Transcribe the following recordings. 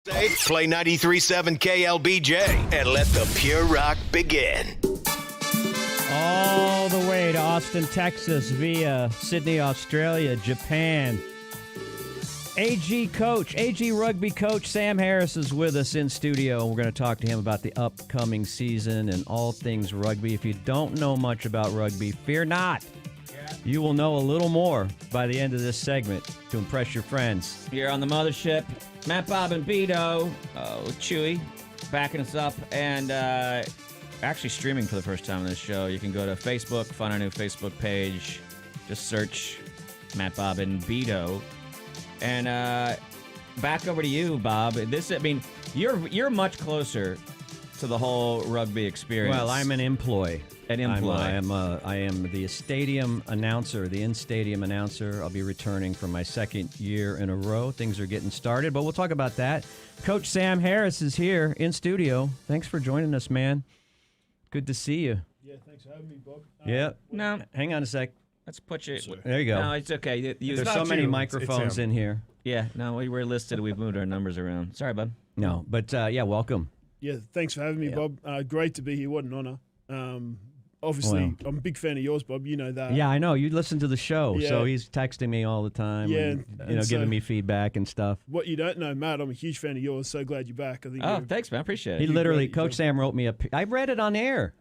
Play 93.7 KLBJ and let the pure rock begin. All the way to Austin, Texas via Sydney, Australia, Japan. AG Rugby coach Sam Harris is with us in studio. We're going to talk to him about the upcoming season and all things rugby. If you don't know much about rugby, fear not. You will know a little more by the end of this segment to impress your friends. Here on the mothership, Matt, Bob, and B-DOE, Chewy, backing us up, and actually streaming for the first time on this show. You can go to Facebook, find our new Facebook page. Just search Matt, Bob, and B-DOE. And back over to you, Bob. You're much closer to the whole rugby experience. Well, I'm an employee. I am the stadium announcer, the in-stadium announcer. I'll be returning for my second year in a row. Things are getting started, but we'll talk about that. Coach Sam Harris is here in studio. Thanks for joining us, man. Good to see you. Yeah, thanks for having me, Bob. No, Hang on a sec. let's put you. There you go. No, it's okay. There's so many microphones in here. Yeah, no, we're listed. We've moved our numbers around. Sorry, bud. No, but welcome. Yeah, thanks for having me, Bob. Great to be here. What an honor. Obviously, I'm a big fan of yours, Bob. You know that. Yeah, I know. You listen to the show, so he's texting me all the time. Yeah, and giving me feedback and stuff. What you don't know, Matt, I'm a huge fan of yours. So glad you're back. I think. Thanks, man. I appreciate it. He literally, Coach Sam wrote me I read it on air.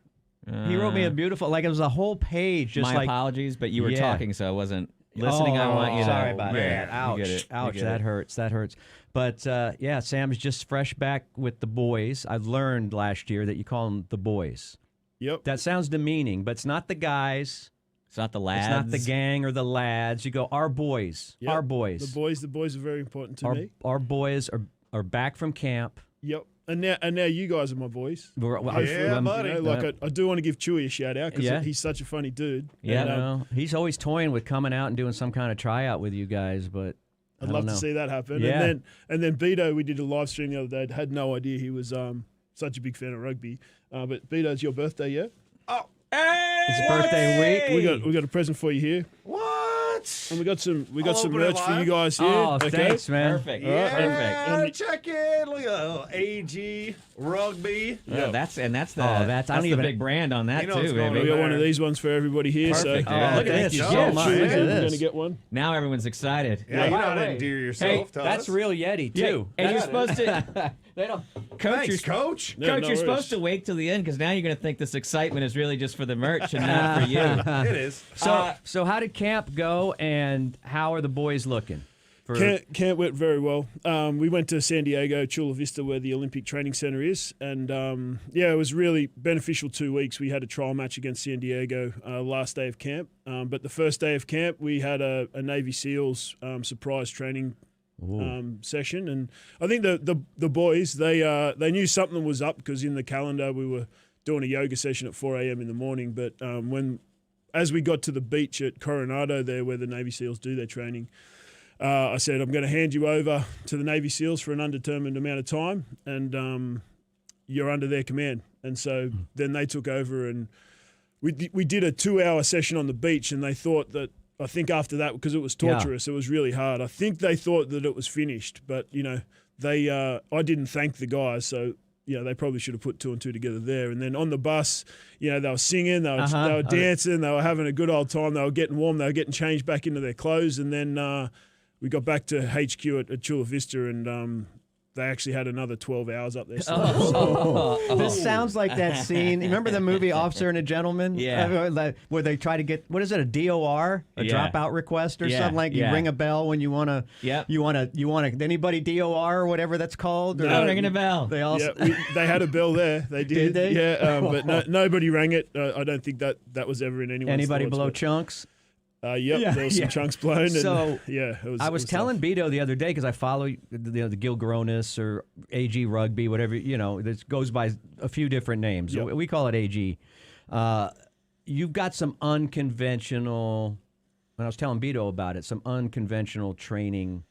He wrote me a beautiful, it was a whole page. Just my apologies, but you were talking, so I wasn't listening. I want you to. Sorry about that. Ouch. That hurts. That hurts. But Sam's just fresh back with the boys. I've learned last year that you call them the boys. Yep. That sounds demeaning, but it's not the guys. It's not the lads. It's not the gang or the lads. You go, our boys. Yep. Our boys. The boys are very important to me. Our boys are back from camp. Yep. And now you guys are my boys. Buddy. I do want to give Chewy a shout out because he's such a funny dude. Yeah, he's always toying with coming out and doing some kind of tryout with you guys, but I'd love to see that happen. Yeah. And then B-DOE, we did a live stream the other day. Had no idea he was such a big fan of rugby. But B-DOE, it's your birthday, yeah? Oh, hey! It's birthday week. We got a present for you here. What? And we got some merch for you guys here. Oh, thanks, man. Perfect. Yeah, Perfect. check it. Look at AG Rugby. Yeah, that's the big brand on that too, baby. We got one of these ones for everybody here. Perfect, So dude. Look at this. so Look we're at going this. to get one. Now everyone's excited. Yeah, you know how to endear yourself to That's us. real Yeti too. And you're supposed to. They don't. Coach, Thanks, Coach. Yeah, Coach, no you're worries. supposed to wait till the end because now you're going to think this excitement is really just for the merch and not for you. It is. So how did camp go, and how are the boys looking? Camp went very well. We went to San Diego, Chula Vista, where the Olympic Training Center is. And, it was really beneficial 2 weeks. We had a trial match against San Diego last day of camp. But the first day of camp, we had a Navy SEALs surprise training session. And I think the boys, they knew something was up because in the calendar we were doing a yoga session at 4 a.m. in the morning. But as we got to the beach at Coronado there where the Navy SEALs do their training, I said, I'm going to hand you over to the Navy SEALs for an undetermined amount of time, and you're under their command. And so then they took over, and we did a 2-hour session on the beach, and they thought that, I think after that, because it was torturous, it was really hard. I think they thought that it was finished, but, I didn't thank the guys, so they probably should have put 2 and 2 together there. And then on the bus, they were singing, they were dancing, they were having a good old time, they were getting warm, they were getting changed back into their clothes, and then we got back to HQ at Chula Vista, and they actually had another 12 hours up there. This sounds like that scene. Remember the movie Officer and a Gentleman? Yeah. Where they try to get, what is it, a DOR, a dropout request or something like? You ring a bell when you want to. Yep. You want to. Anybody DOR or whatever that's called? Or I'm ringing a bell. They all. They had a bell there. They did. Did they? Yeah, but nobody rang it. I don't think that was ever in anyone's Anybody thoughts, below but- chunks? There was some chunks blown. And, So, it I was telling B-DOE the other day, because I follow the Gilgronis or AG Rugby, whatever, this goes by a few different names. Yep. We call it AG. You've got some unconventional, and I was telling B-DOE about it, some unconventional training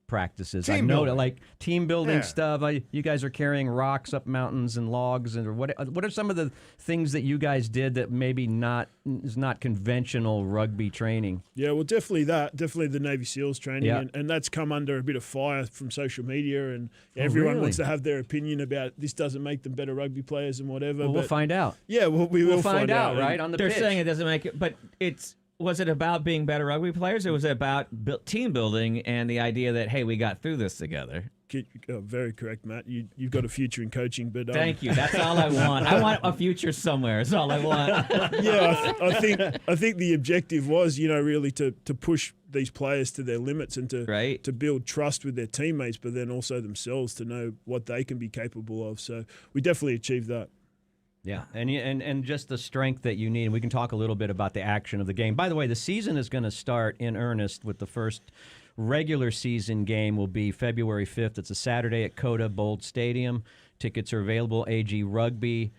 practices? Team I know building. like team building Yeah. stuff. You guys are carrying rocks up mountains and logs, and what are some of the things that you guys did that maybe is not conventional rugby training? Yeah, well, definitely the Navy SEALs training, Yeah. and that's come under a bit of fire from social media, and everyone really? wants to have their opinion about this. Doesn't make them better rugby players and whatever. Well, we'll but find out. yeah, well, we will We'll find out, and- right? On the They're pitch. saying it doesn't make it, but was it about being better rugby players, or was it about team building and the idea that, hey, we got through this together? Very correct, Matt. You've got a future in coaching, but Thank you. That's all I want. I want a future somewhere. That's all I want. Yeah, I think the objective was, really to push these players to their limits and to build trust with their teammates, but then also themselves to know what they can be capable of. So we definitely achieved that. Yeah, and just the strength that you need. And we can talk a little bit about the action of the game. By the way, the season is going to start in earnest with the first regular season game will be February 5th. It's a Saturday at Coda Bold Stadium. Tickets are available, agrugby.com.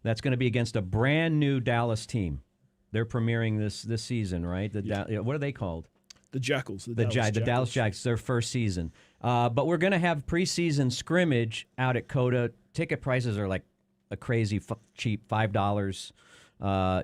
That's going to be against a brand new Dallas team. They're premiering this season, right? What are they called? The Jackals. The Dallas Jackals, their first season. But we're going to have preseason scrimmage out at Coda. Ticket prices are like a crazy cheap, $5.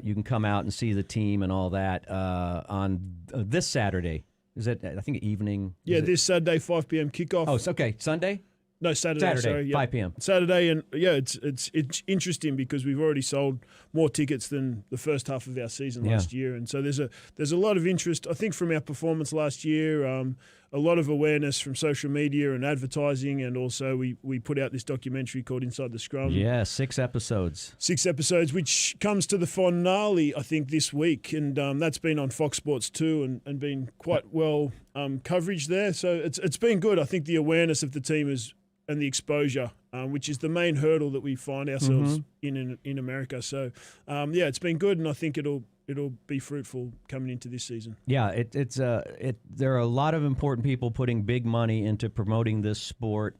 You can come out and see the team and all that on this Saturday. Is it, I think, evening? Yeah, this Saturday, 5 p.m. kickoff. Oh, it's okay. Sunday? No, Saturday. Sorry, yeah. 5 p.m. Saturday, and yeah, it's interesting because we've already sold more tickets than the first half of our season last year, and so there's a lot of interest. I think from our performance last year, a lot of awareness from social media and advertising, and also we put out this documentary called Inside the Scrum. Yeah, 6 episodes. 6 episodes, which comes to the finale, I think, this week, and that's been on Fox Sports 2 and been quite well coverage there. So it's been good. I think the awareness of the team and the exposure, which is the main hurdle that we find ourselves in America. So, it's been good, and I think it'll be fruitful coming into this season. Yeah, there are a lot of important people putting big money into promoting this sport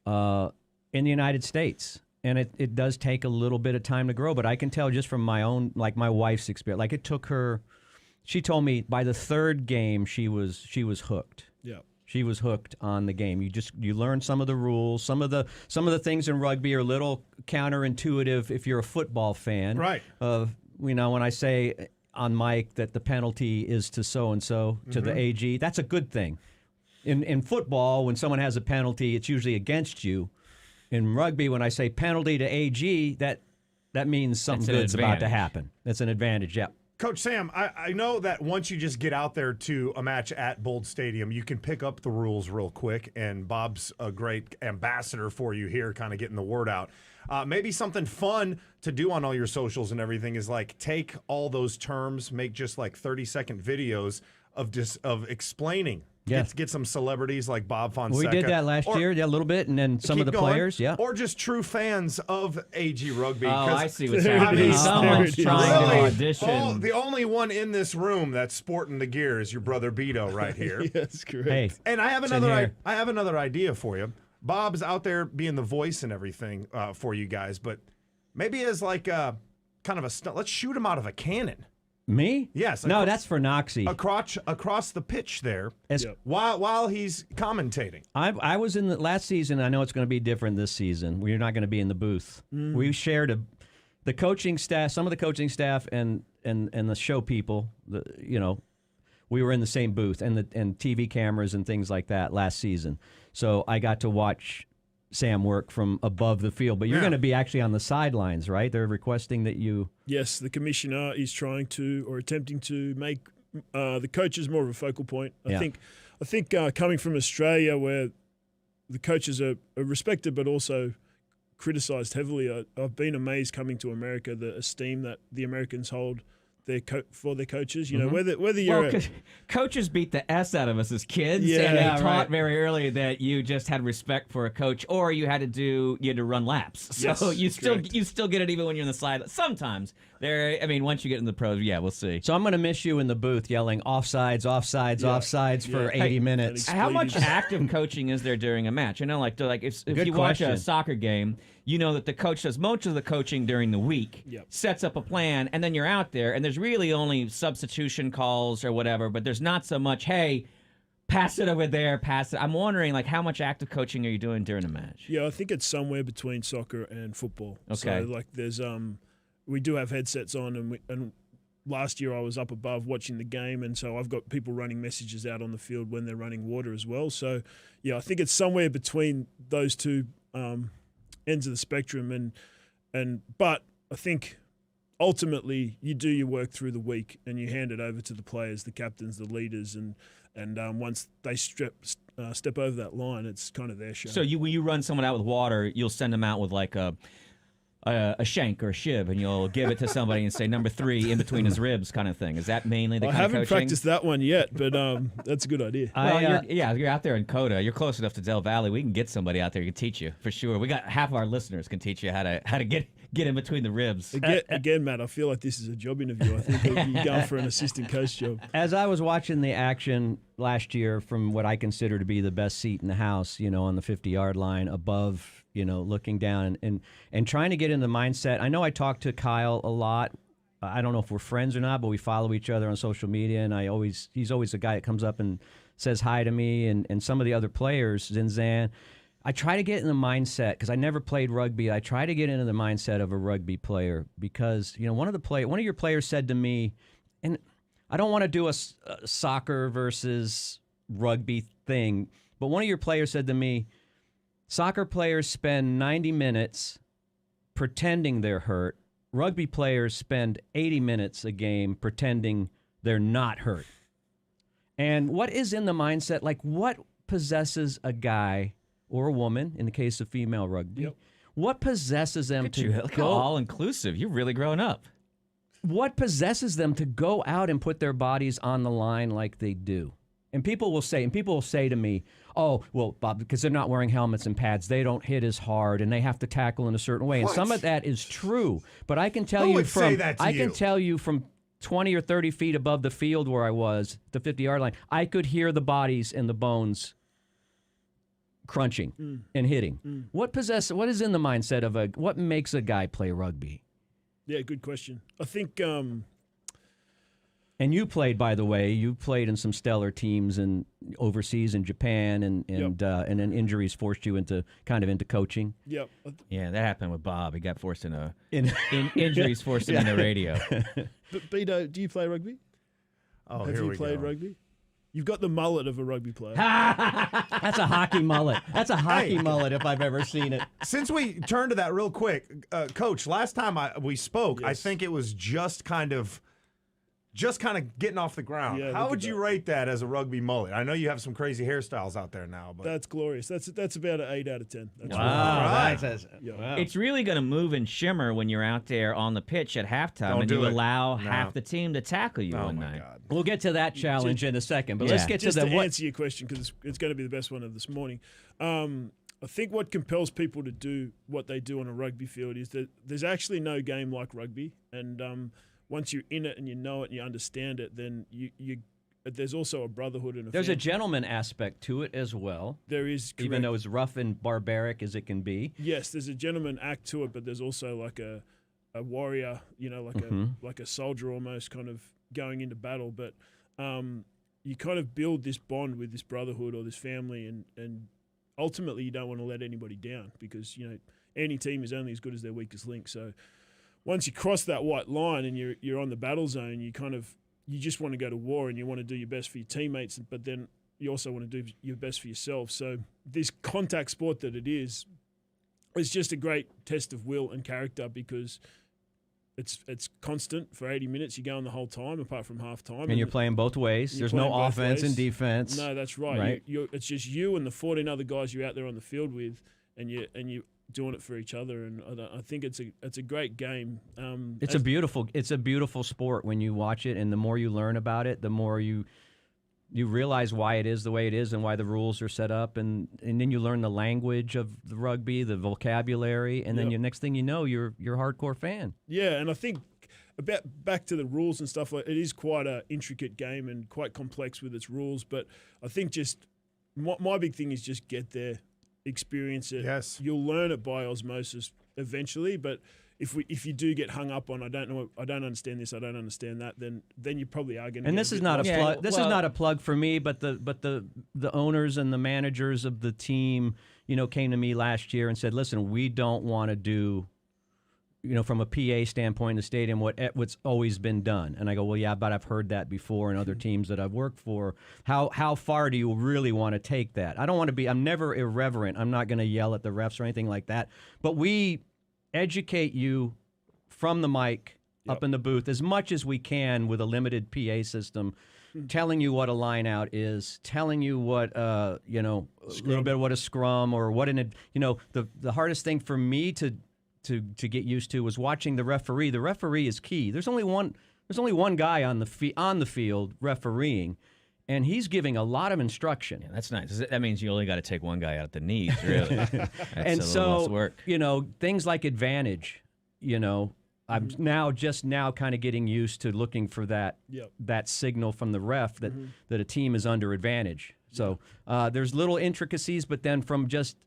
in the United States. And it does take a little bit of time to grow, but I can tell just from my own, like my wife's experience, like it took her, she told me by the 3rd game she was hooked. Yeah. She was hooked on the game. You learn some of the rules. Some of the things in rugby are a little counterintuitive if you're a football fan. Right. When I say on mic that the penalty is to so and so to the AG, that's a good thing. In football, when someone has a penalty, it's usually against you. In rugby, when I say penalty to AG, that means something good's about to happen. That's an advantage. Yeah. Coach Sam, I know that once you just get out there to a match at Bold Stadium, you can pick up the rules real quick, and Bob's a great ambassador for you here, kind of getting the word out. Maybe something fun to do on all your socials and everything is like take all those terms, make just like 30-second videos of explaining. Yeah. Get some celebrities like Bob Fonseca. We did that last year, a little bit, and then some of the players, or just true fans of AG Rugby. Oh, I see what's There it happening. is. Someone's There it is. trying to Really? audition. The only one in this room that's sporting the gear is your brother B-DOE right here. Yes, correct. Hey, And I have in here. I have another idea for you. Bob's out there being the voice and everything for you guys, but maybe as like kind of a stunt. Let's shoot him out of a cannon. me? Yes. No, that's for Noxie. Across the pitch there, Yep. while he's commentating. I was in the last season. I know it's going to be different this season. We're not going to be in the booth. We shared the coaching staff, some of the coaching staff, and the show people. We were in the same booth, and TV cameras and things like that last season. So I got to watch Sam work from above the field. But you're going to be actually on the sidelines, right? They're requesting that you. Yes, the commissioner is trying to or attempting to make the coaches more of a focal point. I think coming from Australia, where the coaches are respected but also criticised heavily, I've been amazed coming to America the esteem that the Americans hold for their coaches. You know, whether you're coaches beat the S out of us as kids, Yeah, and they yeah, taught right. very early that you just had respect for a coach, or you had to run laps. So Yes, you correct. still get it even when you're in the side. Sometimes once you get in the pros, we'll see. So I'm going to miss you in the booth yelling offsides, offsides, offsides for 80 minutes. How much active coaching is there during a match? I know, if Good you watch question. a soccer game, you know that the coach does most of the coaching during the week, Yep. sets up a plan, and then you're out there, and there's really only substitution calls or whatever, but there's not so much, hey, pass it over there, pass it. I'm wondering, like, how much active coaching are you doing during the match? Yeah, I think it's somewhere between soccer and football. Okay. So, like, there's we do have headsets on, and last year I was up above watching the game, and so I've got people running messages out on the field when they're running water as well. So, yeah, I think it's somewhere between those two ends of the spectrum, but I think ultimately you do your work through the week and you hand it over to the players, the captains, the leaders, and once they step over that line, it's kind of their show. So when you run someone out with water, you'll send them out with like a shank or a shiv, and you'll give it to somebody and say number 3 in between his ribs, kind of thing. Is that mainly the I kind of coaching? haven't practiced that one yet, but that's a good idea. Well, you're out there in Coda. You're close enough to Del Valley. We can get somebody out there who can teach you for sure. We got half of our listeners can teach you how to get in between the ribs. Again, Matt, I feel like this is a job interview. I think you're going for an assistant coach job. As I was watching the action last year from what I consider to be the best seat in the house, on the 50-yard line above, looking down and trying to get in the mindset. I know I talk to Kyle a lot. I don't know if we're friends or not, but we follow each other on social media, and he's always the guy that comes up and says hi to me and some of the other players, Zinzan. I try to get in the mindset because I never played rugby. I try to get into the mindset of a rugby player because one of your players said to me, and I don't want to do a soccer versus rugby thing, but one of your players said to me, soccer players spend 90 minutes pretending they're hurt. Rugby players spend 80 minutes a game pretending they're not hurt. And what is in the mindset? Like, what possesses a guy or a woman, in the case of female rugby, what possesses them to go all-inclusive? You're really growing up. What possesses them to go out and put their bodies on the line like they do? And people will say to me, oh, well, Bob, because they're not wearing helmets and pads, they don't hit as hard, and they have to tackle in a certain way. And some of that is true. But I can tell tell you from 20 or 30 feet above the field where I was, the 50-yard line, I could hear the bodies and the bones crunching and hitting. What is in the mindset of what makes a guy play rugby? Yeah, good question. I think and you played, by the way, in some stellar teams and overseas in Japan, and then injuries forced you into coaching. Yep. Yeah, that happened with Bob. He got forced injuries forced him into radio. But B-DOE, do you play rugby? Oh, Have you played rugby? You've got the mullet of a rugby player. That's a hockey mullet. That's a hockey mullet if I've ever seen it. Since we turned to that real quick, Coach, last time we spoke, Yes. I think it was just kind of getting off the ground. Yeah, How look would at you that. rate that as a rugby mullet? I know you have some crazy hairstyles out there now, but That's glorious. That's about an 8 out of 10. That's Wow. Yeah. It's really going to move and shimmer when you're out there on the pitch at halftime Don't and do you it. allow No. half the team to tackle you oh one my night. God. We'll get to that challenge in a second, but let's get to Just the to what. answer your question, because it's going to be the best one of this morning. I think what compels people to do what they do on a rugby field is that there's actually no game like rugby, and once you're in it and you know it and you understand it, then there's also a brotherhood and There's a family. gentleman aspect to it as well, There is, even correct. though it's rough and barbaric as it can be. Yes, there's a gentleman act to it, but there's also like a warrior, like a soldier almost, kind of going into battle. But you kind of build this bond with this brotherhood or this family, and ultimately you don't want to let anybody down because any team is only as good as their weakest link. So once you cross that white line and you're on the battle zone, you just want to go to war and you want to do your best for your teammates, but then you also want to do your best for yourself. So this contact sport that it is just a great test of will and character because it's constant for 80 minutes. You're going the whole time apart from half time. And you're playing both ways. There's no playing both offense ways. and defense. No, that's right. Right. It's just you and the 14 other guys you're out there on the field with, and you're doing it for each other. And I think it's a great game. It's a beautiful sport when you watch it, and the more you learn about it, the more you realize why it is the way it is and why the rules are set up, and then you learn the language of the rugby, the vocabulary, and then Yep. next thing you know, you're a hardcore fan. Yeah, and I think back to the rules and stuff, like it is quite an intricate game and quite complex with its rules. But I think just my big thing is just get there, experience it. Yes. You'll learn it by osmosis eventually, but if you do get hung up on I don't understand this, I don't understand that, then you probably are going to. And this is not a plug. This is not a plug for me, but the owners and the managers of the team, came to me last year and said, "Listen, we don't want to do, from a PA standpoint in the stadium, what's always been done." And I go, "Well, yeah, but I've heard that before in other teams that I've worked for. How far do you really want to take that? I don't want to be. I'm never irreverent. I'm not going to yell at the refs or anything like that. But we educate you from the mic up in the booth as much as we can with a limited PA system, telling you what a line out is, telling you what a little bit of what a scrum or what the hardest thing for me to get used to was watching the referee. The referee is key. There's only one guy on the field refereeing, and he's giving a lot of instruction. Yeah, that's nice. That means you only got to take one guy out at the knees, really. That's and a little less work. Things like advantage. I'm now kind of getting used to looking for that signal from the ref that a team is under advantage. So there's little intricacies, but then from just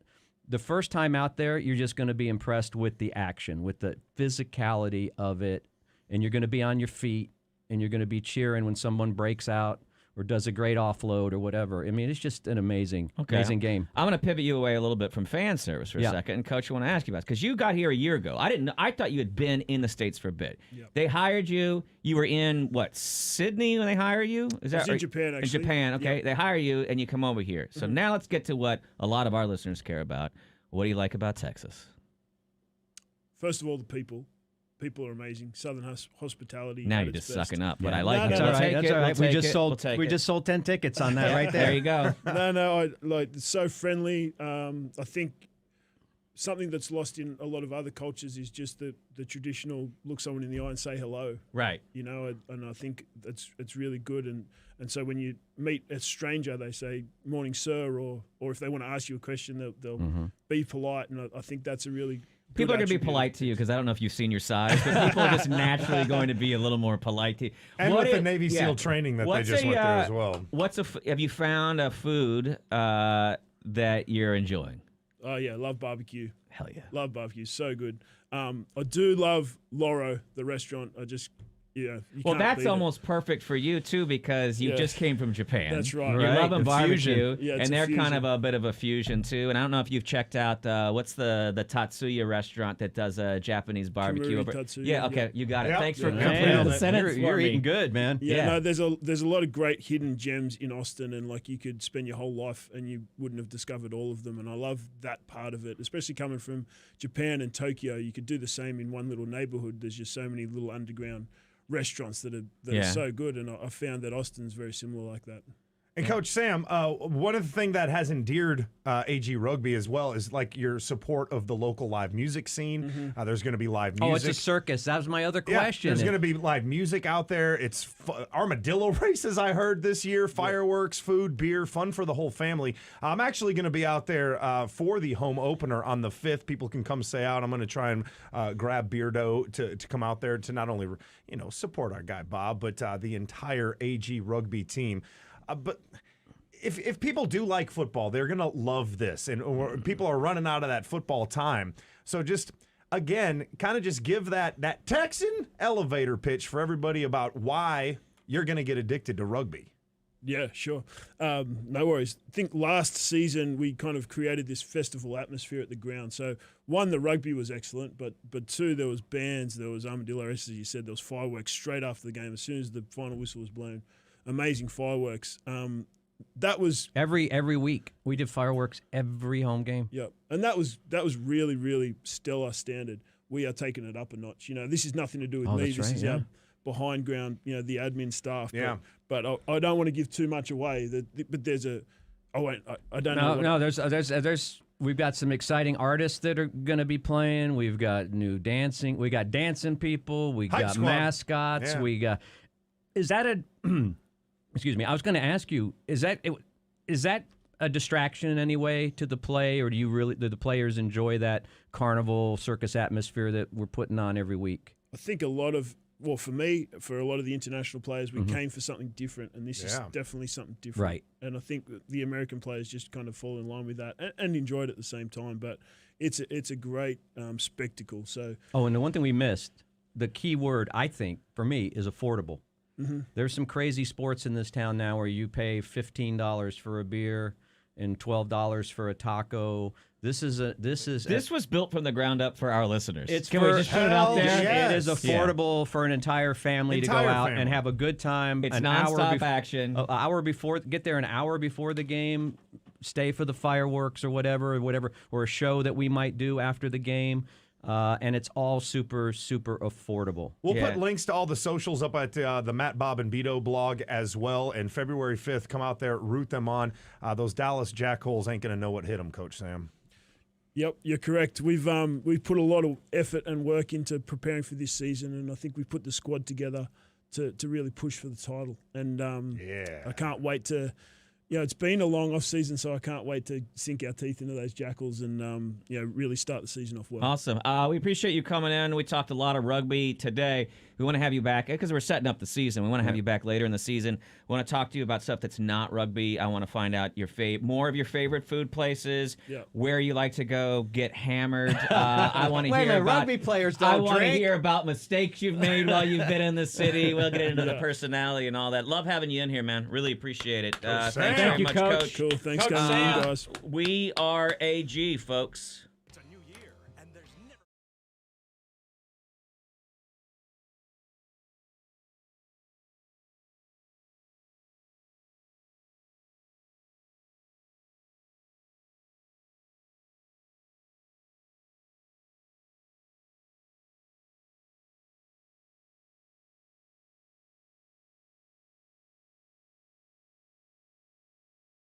the first time out there, you're just going to be impressed with the action, with the physicality of it, and you're going to be on your feet, and you're going to be cheering when someone breaks out or does a great offload or whatever. I mean, it's just an amazing game. I'm going to pivot you away a little bit from fan service for a second. And, Coach, I want to ask you about it because you got here a year ago. I thought you had been in the States for a bit. Yep. They hired you. You were in, Sydney when they hired you? Is that in Japan, actually. In Japan, okay. Yep. They hire you, and you come over here. So now let's get to what a lot of our listeners care about. What do you like about Texas? First of all, the people. People are amazing. Southern hospitality. Now you're just sucking up, but Yeah. I like it. That's all right. That's all right. We just sold 10 tickets on that right there. There you go. No, it's so friendly. I think something that's lost in a lot of other cultures is just the traditional look someone in the eye and say hello. Right. And I think it's really good. And so when you meet a stranger, they say morning, sir, or if they want to ask you a question, they'll be polite. And I think that's a really People are going to be polite to you because I don't know if you've seen your size, but people are just naturally going to be a little more polite to you. And with the Navy SEAL training that they just went through as well. Have you found a food that you're enjoying? Oh, yeah, love barbecue. Hell yeah. Love barbecue, so good. I do love Loro, the restaurant. That's almost perfect for you, too, because you just came from Japan. That's right. You're loving barbecue, Yeah, and they're kind of a bit of a fusion, too. And I don't know if you've checked out, what's the Tatsuya restaurant that does a Japanese barbecue? Tatsuya, yeah, okay, you got it. Yep. Thanks for Yeah. completing the Man, sentence you're for me. eating good, man. Yeah, no, there's a lot of great hidden gems in Austin, and you could spend your whole life and you wouldn't have discovered all of them. And I love that part of it, especially coming from Japan and Tokyo. You could do the same in one little neighborhood. There's just so many little underground restaurants that are so good, and I found that Austin's very similar like that. And Coach Sam, one of the things that has endeared AG Rugby as well is your support of the local live music scene. There's going to be live music. Oh, it's a circus. That was my other question. There's going to be live music out there. It's armadillo races I heard this year, fireworks, food, beer, fun for the whole family. I'm actually going to be out there for the home opener on the 5th. People can come stay out. I'm going to try and grab B-DOE to come out there to not only support our guy Bob, but the entire AG Rugby team. But if people do like football, they're going to love this. And people are running out of that football time. So just, again, kind of just give that Texan elevator pitch for everybody about why you're going to get addicted to rugby. Yeah, sure. No worries. I think last season we kind of created this festival atmosphere at the ground. So, one, the rugby was excellent, but two, there was bands, there was armadillo races, as you said, there was fireworks straight after the game. As soon as the final whistle was blown, amazing fireworks. That was every week we did fireworks every home game. Yep, and that was really, really stellar standard. We are taking it up a notch. This is nothing to do with me. This is our behind ground, the admin staff. Yeah. But I don't want to give too much away. But there's a I don't know. No, there's we've got some exciting artists that are going to be playing. We've got new dancing. We got dancing people. We Hype got squad. mascots. Yeah. We got. Is that a? Excuse me. I was going to ask you. Is that a distraction in any way to the play, or do the players enjoy that carnival circus atmosphere that we're putting on every week? I think for me, for a lot of the international players, we came for something different, and this is definitely something different. Right. And I think the American players just kind of fall in line with that and enjoy it at the same time. But it's a great spectacle. So Oh, and the one thing we missed, the key word, I think, for me, is affordable. There's some crazy sports in this town now where you pay $15 for a beer and $12 for a taco. This was built from the ground up for our listeners. Can we just put it out there? Yes. It is affordable for an entire family to go out and have a good time. It's nonstop action. Get there an hour before the game, stay for the fireworks or whatever, or a show that we might do after the game. And it's all super, super affordable. We'll put links to all the socials up at the Matt, Bob, and B-DOE blog as well. And February 5th, come out there, root them on. Those Dallas Jackholes ain't going to know what hit them, Coach Sam. Yep, you're correct. We've put a lot of effort and work into preparing for this season, and I think we put the squad together to really push for the title. And I can't wait to. It's been a long off season, so I can't wait to sink our teeth into those Jackals and really start the season off well. Awesome. We appreciate you coming in. We talked a lot of rugby today. We want to have you back because we're setting up the season. We want to have you back later in the season. We want to talk to you about stuff that's not rugby. I want to find out more of your favorite food places, where you like to go get hammered. I want to hear about rugby players don't I want to drink. hear about mistakes you've made while you've been in the city. We'll get into the personality and all that. Love having you in here, man. Really appreciate it. Thanks very much, Coach. Cool. Thanks, Coach guys. Sam, we are AG, folks.